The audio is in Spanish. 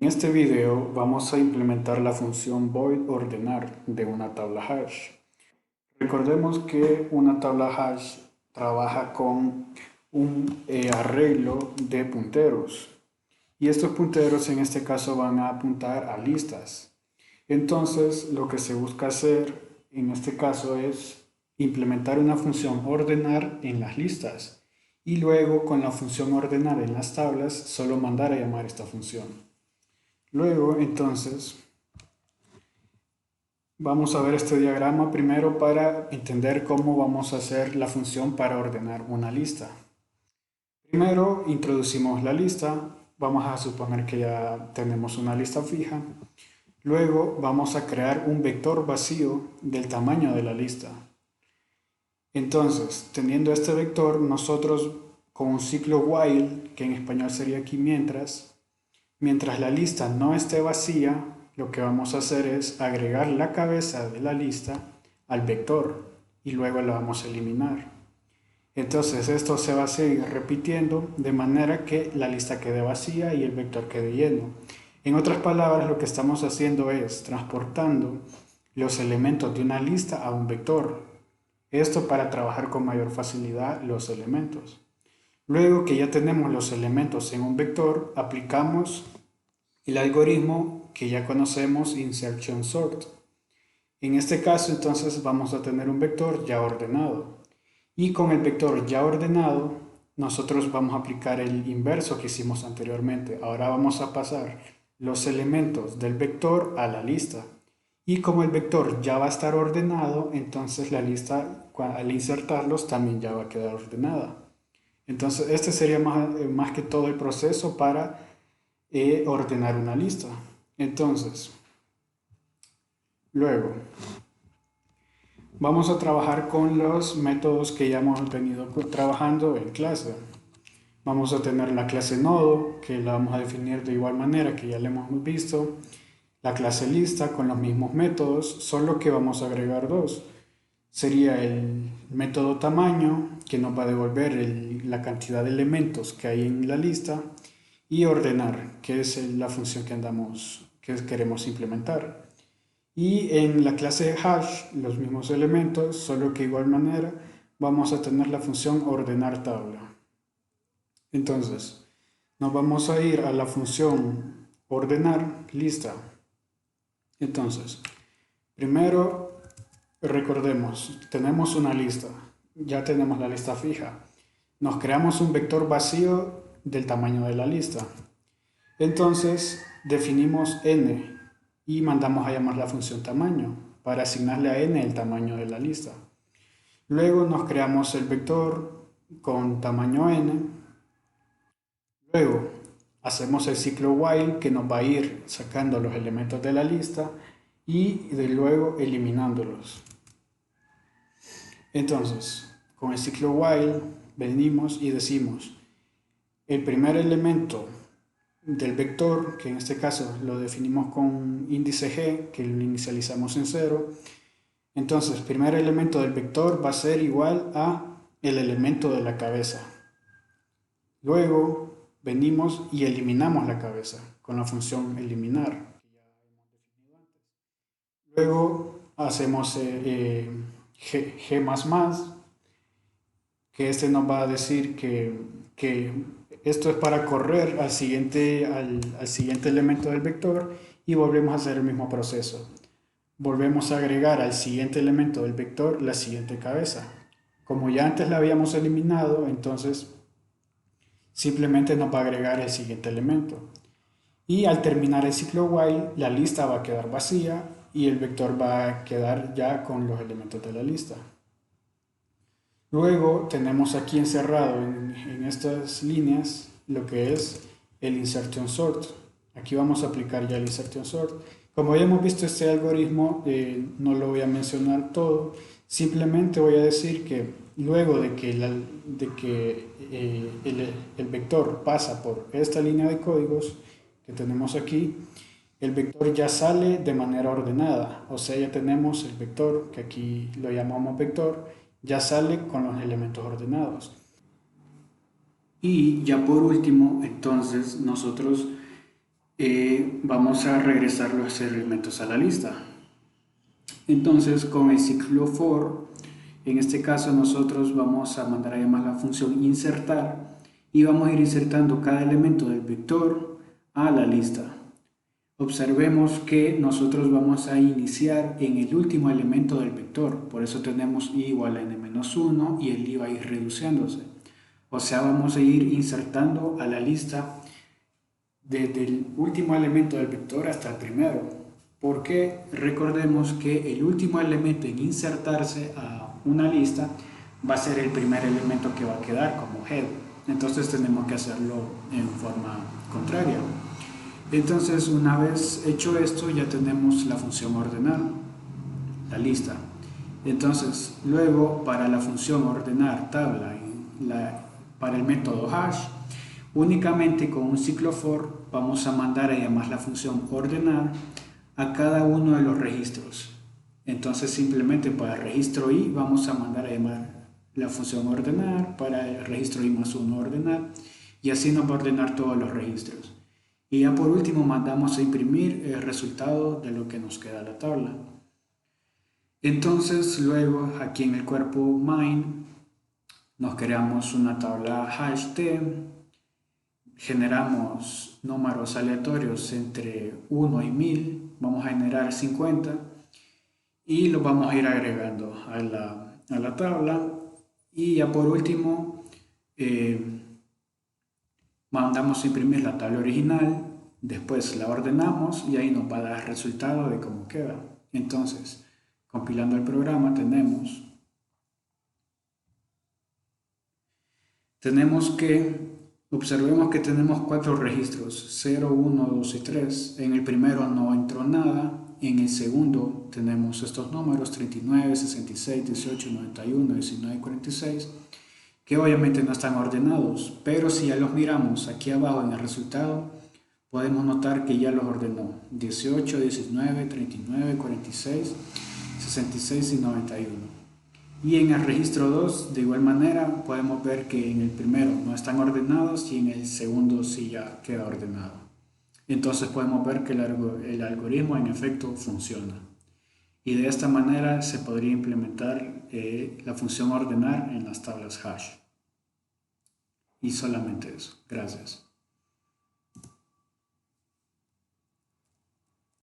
En este video vamos a implementar la función void ordenar de una tabla hash. Recordemos que una tabla hash trabaja con un arreglo de punteros y estos punteros en este caso van a apuntar a listas. Entonces lo que se busca hacer en este caso es implementar una función ordenar en las listas y luego con la función ordenar en las tablas solo mandar a llamar esta función. Luego, entonces, vamos a ver este diagrama primero para entender cómo vamos a hacer la función para ordenar una lista. Primero, introducimos la lista. Vamos a suponer que ya tenemos una lista fija. Luego, vamos a crear un vector vacío del tamaño de la lista. Entonces, teniendo este vector, nosotros con un ciclo while, que en español sería aquí mientras la lista no esté vacía, lo que vamos a hacer es agregar la cabeza de la lista al vector y luego la vamos a eliminar. Entonces esto se va a seguir repitiendo de manera que la lista quede vacía y el vector quede lleno. En otras palabras, lo que estamos haciendo es transportando los elementos de una lista a un vector. Esto para trabajar con mayor facilidad los elementos. Luego que ya tenemos los elementos en un vector, aplicamos el algoritmo que ya conocemos, insertion sort. En este caso, entonces, vamos a tener un vector ya ordenado. Y con el vector ya ordenado, nosotros vamos a aplicar el inverso que hicimos anteriormente. Ahora vamos a pasar los elementos del vector a la lista. Y como el vector ya va a estar ordenado, entonces la lista, al insertarlos, también ya va a quedar ordenada. Entonces, este sería más que todo el proceso para ordenar una lista. Entonces, luego, vamos a trabajar con los métodos que ya hemos venido trabajando en clase. Vamos a tener la clase nodo, que la vamos a definir de igual manera que ya la hemos visto. La clase lista con los mismos métodos, solo que vamos a agregar dos. Sería el método tamaño, que nos va a devolver la cantidad de elementos que hay en la lista, y ordenar, que es la función que queremos implementar. Y en la clase hash, los mismos elementos, solo que de igual manera vamos a tener la función ordenar tabla. Entonces, nos vamos a ir a la función ordenar lista. Entonces, primero recordemos, tenemos una lista, ya tenemos la lista fija. Nos creamos un vector vacío del tamaño de la lista. Entonces, definimos n y mandamos a llamar la función tamaño para asignarle a n el tamaño de la lista. Luego nos creamos el vector con tamaño n. Luego hacemos el ciclo while que nos va a ir sacando los elementos de la lista y de luego eliminándolos. Entonces, con el ciclo while venimos y decimos el primer elemento del vector, que en este caso lo definimos con índice g, que lo inicializamos en 0. Entonces, el primer elemento del vector va a ser igual a el elemento de la cabeza. Luego venimos y eliminamos la cabeza con la función eliminar. Luego hacemos g++, que este nos va a decir que esto es para correr al siguiente elemento del vector y volvemos a hacer el mismo proceso. Volvemos a agregar al siguiente elemento del vector la siguiente cabeza. Como ya antes la habíamos eliminado, entonces simplemente nos va a agregar el siguiente elemento. Y al terminar el ciclo while, la lista va a quedar vacía y el vector va a quedar ya con los elementos de la lista. Luego tenemos aquí encerrado en estas líneas lo que es el insertion sort. Aquí vamos a aplicar ya el insertion sort. Como ya hemos visto este algoritmo, no lo voy a mencionar todo, simplemente voy a decir que luego de que el vector pasa por esta línea de códigos que tenemos aquí, el vector ya sale de manera ordenada, o sea, ya tenemos el vector, que aquí lo llamamos vector, ya sale con los elementos ordenados. Y ya por último, entonces nosotros vamos a regresar los elementos a la lista. Entonces, con el ciclo for, en este caso nosotros vamos a mandar a llamar la función insertar y vamos a ir insertando cada elemento del vector a la lista. Observemos que nosotros vamos a iniciar en el último elemento del vector, por eso tenemos i igual a n-1 y el i va a ir reduciéndose. O sea, vamos a ir insertando a la lista desde el último elemento del vector hasta el primero, porque recordemos que el último elemento en insertarse a una lista va a ser el primer elemento que va a quedar como head. Entonces tenemos que hacerlo en forma contraria. Entonces, una vez hecho esto, ya tenemos la función ordenar, la lista. Entonces, luego para la función ordenar tabla, para el método hash, únicamente con un ciclo for vamos a mandar a llamar la función ordenar a cada uno de los registros. Entonces, simplemente para el registro i vamos a mandar a llamar la función ordenar, para el registro i más 1 ordenar, y así nos va a ordenar todos los registros. Y ya por último mandamos a imprimir el resultado de lo que nos queda la tabla. Entonces luego aquí en el cuerpo main nos creamos una tabla hash t, generamos números aleatorios entre 1 y 1000, vamos a generar 50 y los vamos a ir agregando a la tabla. Y ya por último mandamos a imprimir la tabla original, después la ordenamos y ahí nos va a dar el resultado de cómo queda. Entonces, compilando el programa observemos que tenemos 4 registros, 0, 1, 2 y 3. En el primero no entró nada, en el segundo tenemos estos números 39, 66, 18, 91, 19 y 46, que obviamente no están ordenados, pero si ya los miramos aquí abajo en el resultado, podemos notar que ya los ordenó 18, 19, 39, 46, 66 y 91. Y en el registro 2, de igual manera, podemos ver que en el primero no están ordenados y en el segundo sí ya queda ordenado. Entonces podemos ver que el algoritmo en efecto funciona. Y de esta manera se podría implementar la función ordenar en las tablas hash. Y solamente eso. Gracias.